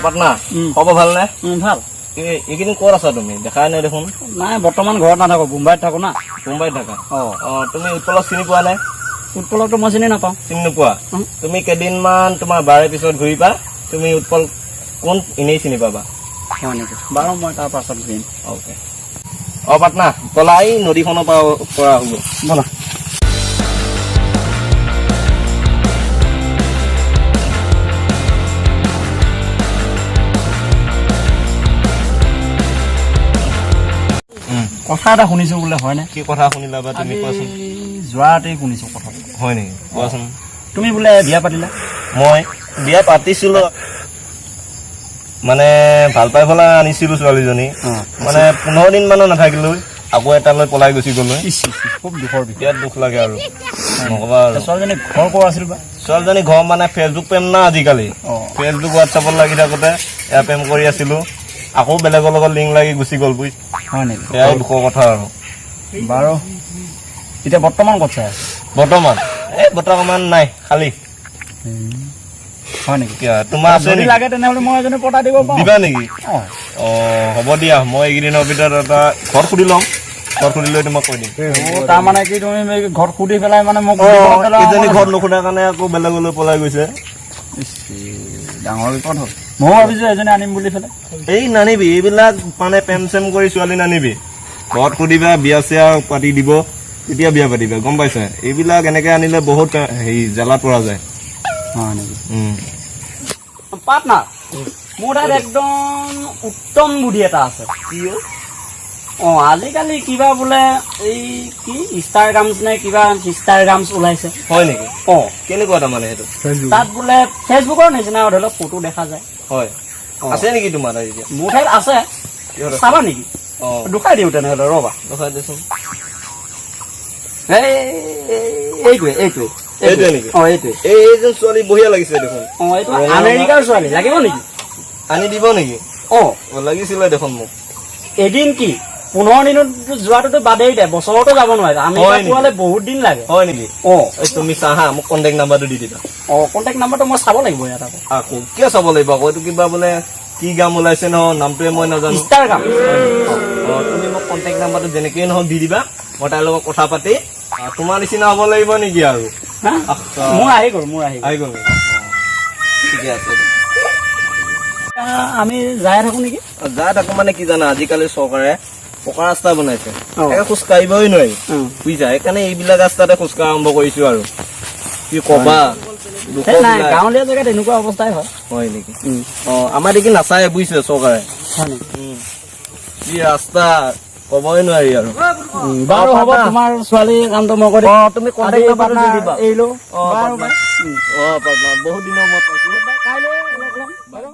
পাটনা খবৰ ভাল নে? ভাল। এইকেইদিন ক'ত আছা তুমি? দেখাই নাই দেখোন। নাই বৰ্তমান ঘৰত নাথাকো, মুম্বাইত থাকো না। মুম্বাইত থাকা? তুমি উৎপলক চিনি পোৱা নাই? উৎপলকটো মই চিনি নাপাওঁ। চিনি নোপোৱা? তুমি কেইদিনমান তোমাৰ বাৰে পিছত ঘূৰিবা, তুমি উৎপল কোন এনেই চিনি পাবা। হয় নেকি? বাৰু মই তাৰ পাছত ঘূৰিম। অ'কে। পাটনা ব'লা, এই নদীখনৰ পৰা হ'ব। ব'লা। কথা এটা শুনিছো বোলে, হয়নে? কি কথা শুনিলা বা তুমি? কোৱাচোন। যোৱা ৰাতি শুনিছো কথাটো। হয় নেকি? কোৱাচোন। তুমি বোলে বিয়া পাতিলা? মই বিয়া পাতিছিলো, মানে ভাল পাই পেলাই আনিছিলো ছোৱালীজনী। মানে 15 দিন মানো নাথাকিলো, আকৌ এটালৈ পলাই গুচি গলো। খুব দুখৰ বিষয়। বিৰাট দুখ লাগে আৰু নকবা আৰু। ছোৱালীজনী ঘৰ ক'ৰ আছিল বা? ছোৱালীজনী ঘৰ মানে ফেচবুক প্ৰেম না আজিকালি। ফেচবুক হোৱাটছআপত লাগি থাকোতে এয়া প্ৰেম কৰি আছিলো, আকৌ বেলেগৰ লগত লিংক লাগি গুচি গ'ল। বুজি হয় নেকি? এয়াই দুখৰ কথা আৰু। বাৰু এতিয়া বৰ্তমান ক'ত চাই আছে? বৰ্তমান নাই, খালী। হয় নেকি? তোমাৰ আছে নেকি? লাগে তেনেহ'লে মই এজনী পতাই দিব পাৰোঁ। দিবা নেকি? হ'ব দিয়া, মই এইকেইদিনৰ ভিতৰত এটা ঘৰত সুধি ল'ম। ঘৰত সুধি লৈ তোমাক কৈ দিম। তাৰমানে কি তুমি ঘৰত সুধি পেলাই মানে মোক এইজনী ঘৰত নুসুধাৰ কাৰণে আকৌ বেলেগলৈ পলাই গৈছে। ডাঙৰ বিপদ হ'ল। ময়ো ভাবিছো এজনী আনিম বুলি পেলাই। এই নানিবি, এইবিলাক মানে প্ৰেম চেম কৰি ছোৱালী নানিবি। ঘৰত সুধিবা, বিয়া চিয়া পাতি দিব, তেতিয়া বিয়া পাতিবা, গম পাইছা? এইবিলাক এনেকে আনিলে বহুত হেৰি জ্বালা পৰা যায়। হয় নেকি? পাটনা, মোৰ তাত একদম উত্তম বুদ্ধি এটা আছে। আজিকালি কিবা বোলে এই কি ইনষ্টাগ্ৰামছ নে কিবা ইনষ্টাগ্ৰামছ ওলাইছে। হয় নেকি? কেনেকুৱা তাৰমানে সেইটো? তাত বোলে ফেচবুকৰ নিচিনা ধৰি লওক ফটো দেখা যায়। হয়, আছে নেকি তোমাৰ তাত এতিয়া? মোৰ ঠাইত আছে, চাবা নেকি? দুখাই দিওঁ তেনেহ'লে, ৰ'বা দেখাই দেচোন। এইটোৱে নেকি? এইটোৱে। এইজন ছোৱালী বঢ়িয়া লাগিছে দেখোন। এইটো আমেৰিকাৰ ছোৱালী, লাগিব নেকি? আনি দিব নেকি? লাগিছিলে দেখোন মোক। এদিন কি 15 দিনত যোৱাটোতো বাদেই দে, বছৰতো যাব নোৱাৰে। আমেৰিকা পোৱালে বহুত দিন লাগে। হয় নেকি? তুমি চাহা, মোক কণ্টেক্ট নাম্বাৰটো দি দিবা। কণ্টেক্ট নাম্বাৰটো মই চাব লাগিব ইয়াত আকৌ। কিয় চাব লাগিব আকৌ? এইটো কিবা বোলে কি গাম ওলাইছে নহয়, নামটোৱে মই নাজানো। ইনষ্টাগ্ৰাম। তুমি মোক কণ্টেক্ট নাম্বাৰটো যেনেকেই নহওক দি দিবা, মই তাৰ লগত কথা পাতি তোমাৰ নিচিনা হ'ব লাগিব নেকি আৰু? মোৰ আহি গ'ল। ঠিকে আছে। আমি যাই থাকো নেকি? যাই থাকো মানে কি জানা, আজিকালি চৰকাৰে পকা ৰাস্তা বনাইছে, খোজ কাঢ়িবই নোৱাৰি বুজিছা। সেইকাৰণে এইবিলাক ৰাস্তাতে খোজ কাঢ়া আৰম্ভ কৰিছো আৰু। কি কবা, গাঁৱলীয়া জেগাত এনেকুৱা অৱস্থাই হয়। হয় নেকি? আমাৰ দেখি নাচায় বুজিছে চৰকাৰে। কি ৰাস্তা কবই নোৱাৰি আৰু। বাৰু হ'ব, তোমাৰ ছোৱালী কামটো মই কৰি তুমি কণ্টেক্ট নাম্বাৰটো দি দিবা। এৰিলো। বহুত দিনৰ মূৰত পাইছো।